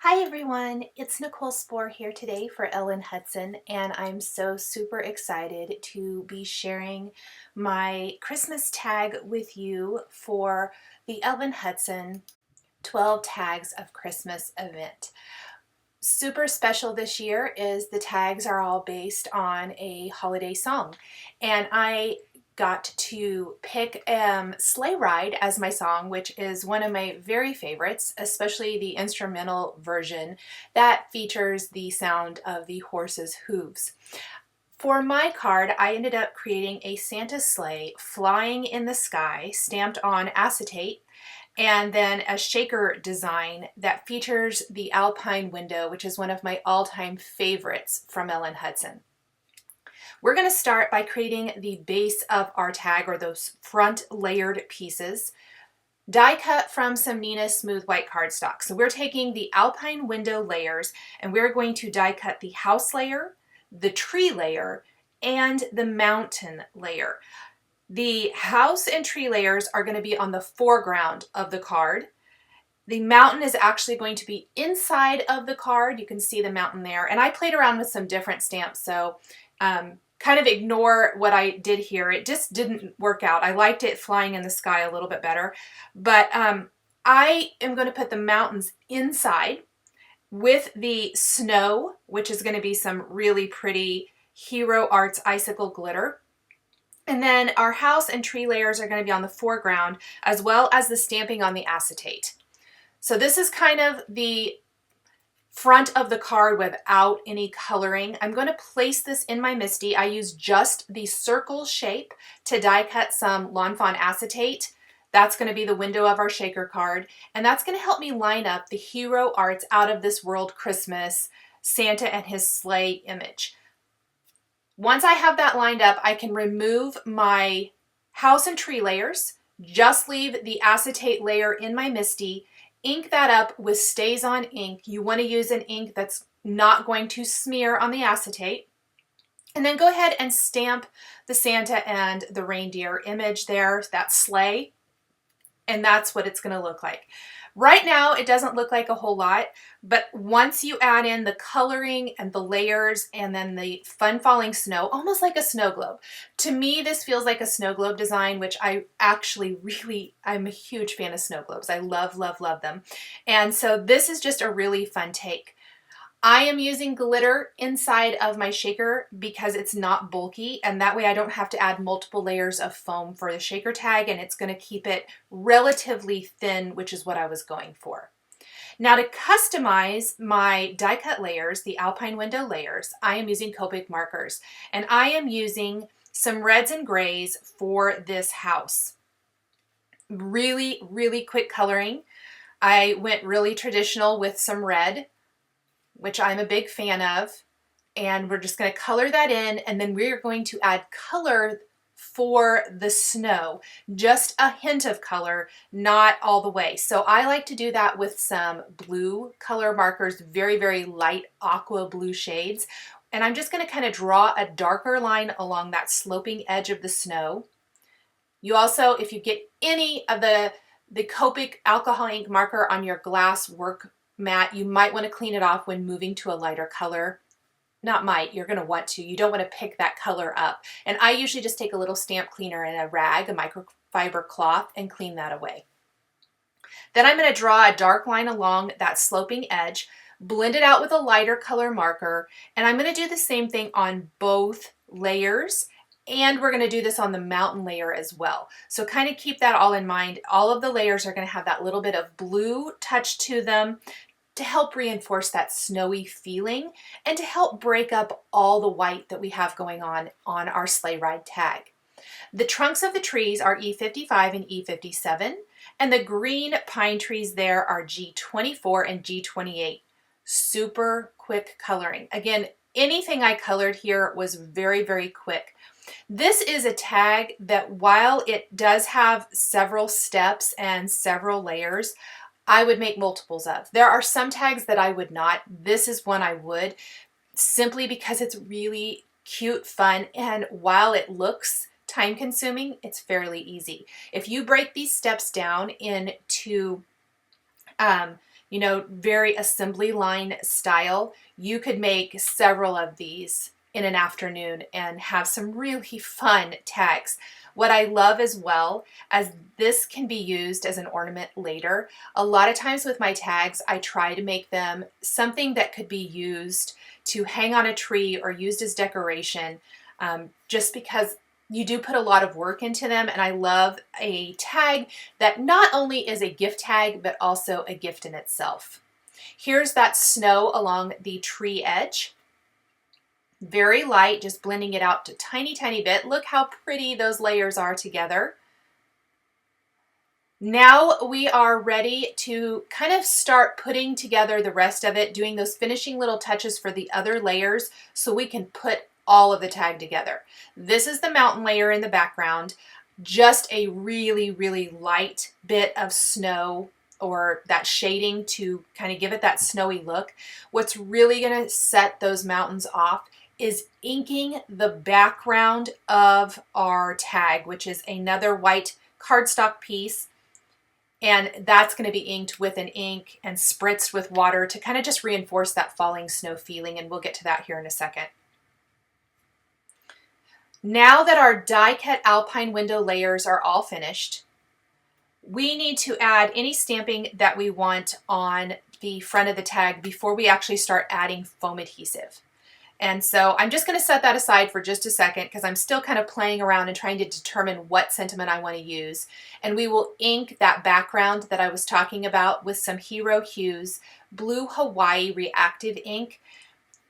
Hi everyone, it's Nicole Spohr here today for Ellen Hutson, and I'm so super excited to be sharing my Christmas tag with you for the Ellen Hutson 12 Tags of Christmas event. Super special this year is the tags are all based on a holiday song, and I got to pick Sleigh Ride as my song, which is one of my very favorites, especially the instrumental version that features the sound of the horse's hooves. For my card, I ended up creating a Santa sleigh flying in the sky, stamped on acetate, and then a shaker design that features the Alpine window, which is one of my all-time favorites from Ellen Hutson. We're going to start by creating the base of our tag, or those front layered pieces, die cut from some Nina smooth white cardstock. So we're taking the Alpine window layers and we're going to die cut the house layer, the tree layer, and the mountain layer. The house and tree layers are going to be on the foreground of the card. The mountain is actually going to be inside of the card. You can see the mountain there. And I played around with some different stamps, so kind of ignore what I did here. It just didn't work out. I liked it flying in the sky a little bit better. But I am going to put the mountains inside with the snow, which is going to be some really pretty Hero Arts icicle glitter. And then our house and tree layers are going to be on the foreground, as well as the stamping on the acetate. So this is kind of the front of the card without any coloring. I'm going to place this in my MISTI. I use just the circle shape to die cut some Lawn Fawn acetate. That's going to be the window of our shaker card, and that's going to help me line up the Hero Arts Out of This World Christmas Santa and his sleigh image. Once I have that lined up, I can remove my house and tree layers, just leave the acetate layer in my MISTI, ink that up with StazOn ink. You want to use an ink that's not going to smear on the acetate. And then go ahead and stamp the Santa and the reindeer image there, that sleigh. And that's what it's going to look like. Right now, it doesn't look like a whole lot, but once you add in the coloring and the layers and then the fun falling snow, almost like a snow globe. To me, this feels like a snow globe design, which I actually I'm a huge fan of snow globes. I love, love, love them. And so this is just a really fun take. I am using glitter inside of my shaker because it's not bulky, and that way I don't have to add multiple layers of foam for the shaker tag, and it's going to keep it relatively thin, which is what I was going for. Now, to customize my die cut layers, the Alpine window layers, I am using Copic markers, and I am using some reds and grays for this house. Really, really quick coloring. I went really traditional with some red, which I'm a big fan of, and we're just going to color that in, and then we're going to add color for the snow, just a hint of color, not all the way. So I like to do that with some blue color markers, very, very light aqua blue shades, and I'm just going to kind of draw a darker line along that sloping edge of the snow. You also, if you get any of the Copic alcohol ink marker on your glass work mat, you might want to clean it off when moving to a lighter color. Not might, you're going to want to. You don't want to pick that color up. And I usually just take a little stamp cleaner and a rag, a microfiber cloth, and clean that away. Then I'm going to draw a dark line along that sloping edge, blend it out with a lighter color marker, and I'm going to do the same thing on both layers. And we're going to do this on the mountain layer as well. So kind of keep that all in mind. All of the layers are going to have that little bit of blue touch to them to help reinforce that snowy feeling and to help break up all the white that we have going on our Sleigh Ride tag. The trunks of the trees are E55 and E57, and the green pine trees there are G24 and G28. Super quick coloring. Again, anything I colored here was very, very quick. This is a tag that, while it does have several steps and several layers, I would make multiples of. There are some tags that I would not. This is one I would, simply because it's really cute, fun, and while it looks time consuming, it's fairly easy. If you break these steps down into you know, very assembly line style, you could make several of these in an afternoon and have some really fun tags. What I love as well, as this can be used as an ornament later, a lot of times with my tags, I try to make them something that could be used to hang on a tree or used as decoration, just because you do put a lot of work into them, and I love a tag that not only is a gift tag, but also a gift in itself. Here's that snow along the tree edge. Very light, just blending it out a tiny, tiny bit. Look how pretty those layers are together. Now we are ready to kind of start putting together the rest of it, doing those finishing little touches for the other layers so we can put all of the tag together. This is the mountain layer in the background, just a really, really light bit of snow or that shading to kind of give it that snowy look. What's really going to set those mountains off is inking the background of our tag, which is another white cardstock piece. And that's going to be inked with an ink and spritzed with water to kind of just reinforce that falling snow feeling. And we'll get to that here in a second. Now that our die cut alpine window layers are all finished, we need to add any stamping that we want on the front of the tag before we actually start adding foam adhesive. And so I'm just going to set that aside for just a second because I'm still kind of playing around and trying to determine what sentiment I want to use. And we will ink that background that I was talking about with some Hero Hues Blue Hawaii Reactive Ink.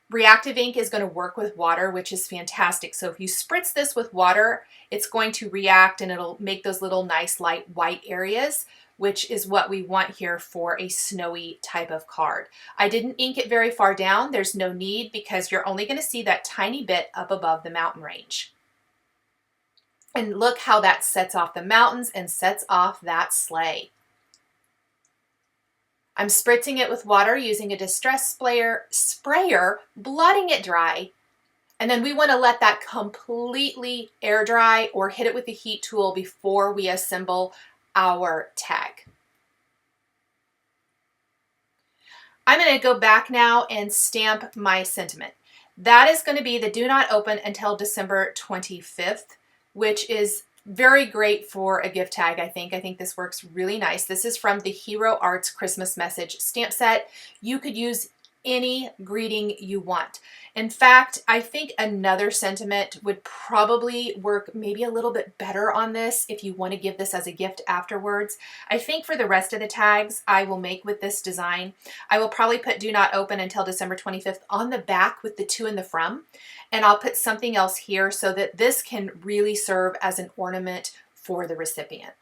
Reactive ink is going to work with water, which is fantastic. So if you spritz this with water, it's going to react and it'll make those little nice light white areas, which is what we want here for a snowy type of card. I didn't ink it very far down. There's no need because you're only going to see that tiny bit up above the mountain range. And look how that sets off the mountains and sets off that sleigh. I'm spritzing it with water using a distress sprayer, blotting it dry. And then we want to let that completely air dry or hit it with the heat tool before we assemble our tag. I'm going to go back now and stamp my sentiment. That is going to be the do not open until December 25th, which is very great for a gift tag, I think. I think this works really nice. This is from the Hero Arts Christmas Message stamp set. You could use any greeting you want. In fact, I think another sentiment would probably work maybe a little bit better on this if you want to give this as a gift afterwards. I think for the rest of the tags I will make with this design, I will probably put do not open until December 25th on the back with the to and the from. And I'll put something else here so that this can really serve as an ornament for the recipient.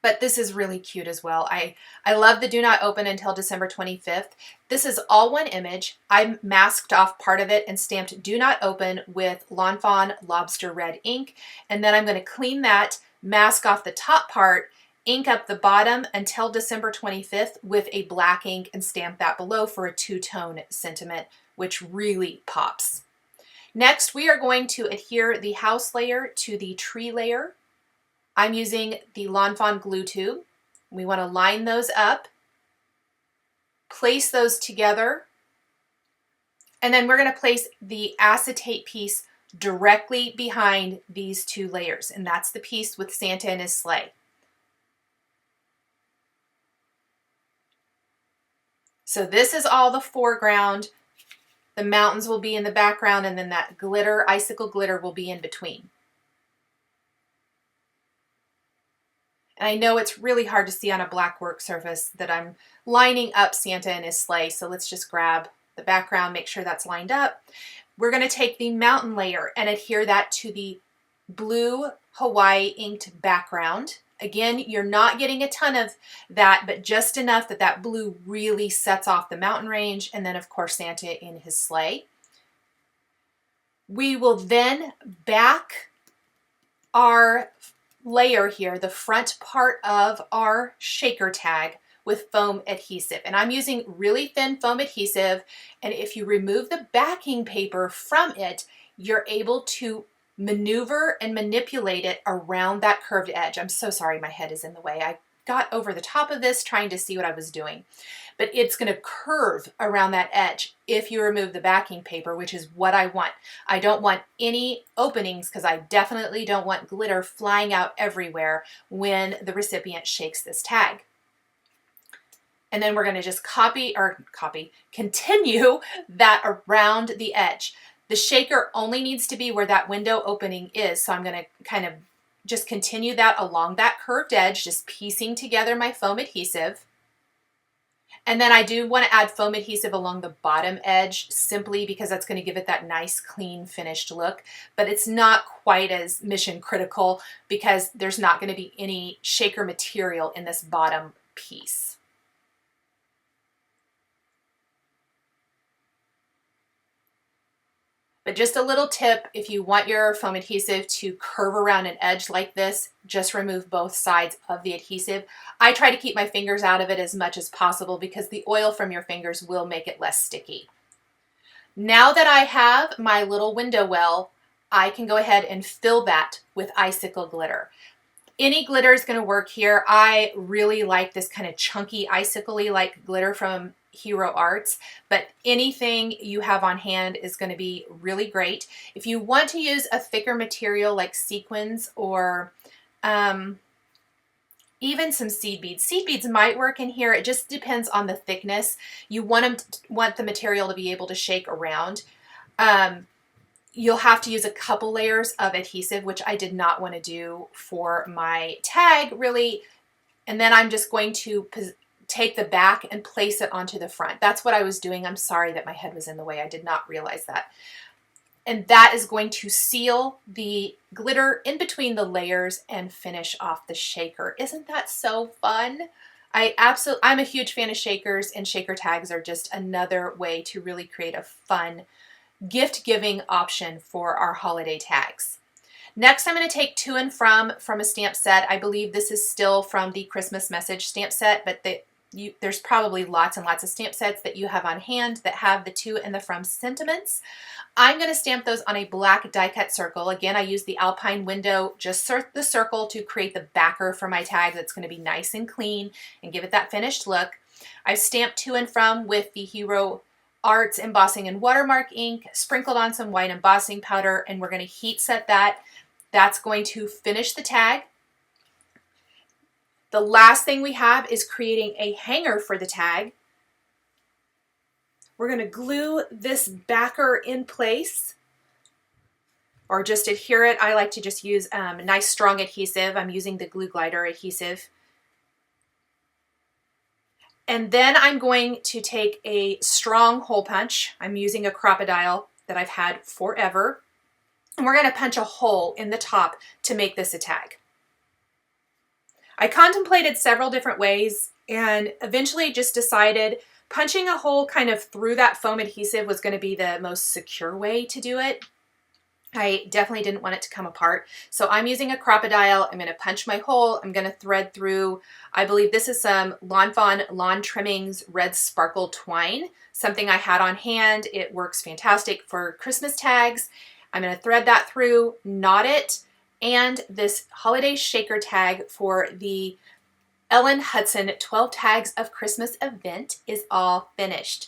But this is really cute as well. I love the do not open until December 25th. This is all one image. I masked off part of it and stamped do not open with Lawn Fawn Lobster Red ink. And then I'm going to clean that, mask off the top part, ink up the bottom until December 25th with a black ink and stamp that below for a two-tone sentiment, which really pops. Next, we are going to adhere the house layer to the tree layer. I'm using the Lawn Fawn glue tube. We want to line those up, place those together, and then we're going to place the acetate piece directly behind these two layers, and that's the piece with Santa and his sleigh. So this is all the foreground. The mountains will be in the background, and then that glitter, icicle glitter, will be in between. And I know it's really hard to see on a black work surface that I'm lining up Santa and his sleigh, so let's just grab the background, make sure that's lined up. We're going to take the mountain layer and adhere that to the blue Hawaii inked background. Again, you're not getting a ton of that, but just enough that that blue really sets off the mountain range, and then of course Santa in his sleigh. We will then back our layer here, the front part of our shaker tag, with foam adhesive. And I'm using really thin foam adhesive, and if you remove the backing paper from it, you're able to maneuver and manipulate it around that curved edge. I'm so sorry my head is in the way. I got over the top of this trying to see what I was doing. But it's going to curve around that edge if you remove the backing paper, which is what I want. I don't want any openings because I definitely don't want glitter flying out everywhere when the recipient shakes this tag. And then we're going to just continue that around the edge. The shaker only needs to be where that window opening is. So I'm going to kind of just continue that along that curved edge, just piecing together my foam adhesive. And then I do want to add foam adhesive along the bottom edge simply because that's going to give it that nice, clean, finished look. But it's not quite as mission critical because there's not going to be any shaker material in this bottom piece. But just a little tip, if you want your foam adhesive to curve around an edge like this, just remove both sides of the adhesive. I try to keep my fingers out of it as much as possible because the oil from your fingers will make it less sticky. Now that I have my little window well, I can go ahead and fill that with icicle glitter. Any glitter is going to work here. I really like this kind of chunky icicle-y like glitter from Hero Arts, but anything you have on hand is going to be really great. If you want to use a thicker material like sequins or even some seed beads. Seed beads might work in here. It just depends on the thickness. You want the material to be able to shake around. You'll have to use a couple layers of adhesive, which I did not want to do for my tag really. And then I'm just going to take the back and place it onto the front. That's what I was doing. I'm sorry that my head was in the way. I did not realize that. And that is going to seal the glitter in between the layers and finish off the shaker. Isn't that so fun? I'm a huge fan of shakers, and shaker tags are just another way to really create a fun gift-giving option for our holiday tags. Next, I'm going to take To and From a stamp set. I believe this is still from the Christmas message stamp set, but there's probably lots and lots of stamp sets that you have on hand that have the To and the From sentiments. I'm going to stamp those on a black die cut circle. Again, I use the Alpine window, just the circle to create the backer for my tag that's going to be nice and clean and give it that finished look. I've stamped To and From with the Hero Arts embossing and watermark ink, sprinkled on some white embossing powder, and we're going to heat set that. That's going to finish the tag. The last thing we have is creating a hanger for the tag. We're going to glue this backer in place or just adhere it. I like to just use nice strong adhesive. I'm using the Glue Glider adhesive. And then I'm going to take a strong hole punch. I'm using a Crocodile that I've had forever. And we're going to punch a hole in the top to make this a tag. I contemplated several different ways and eventually just decided punching a hole kind of through that foam adhesive was going to be the most secure way to do it. I definitely didn't want it to come apart. So I'm using a Crocodile. I'm going to punch my hole. I'm going to thread through, I believe this is some Lawn Fawn Lawn Trimmings Red Sparkle Twine, something I had on hand. It works fantastic for Christmas tags. I'm going to thread that through, knot it, and this holiday shaker tag for the Ellen Hutson 12 Tags of Christmas event is all finished.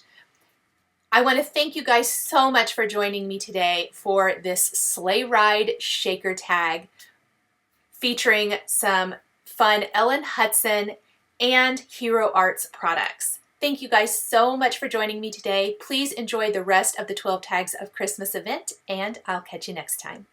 I want to thank you guys so much for joining me today for this Sleigh Ride shaker tag featuring some fun Ellen Hutson and Hero Arts products. Thank you guys so much for joining me today. Please enjoy the rest of the 12 Tags of Christmas event, and I'll catch you next time.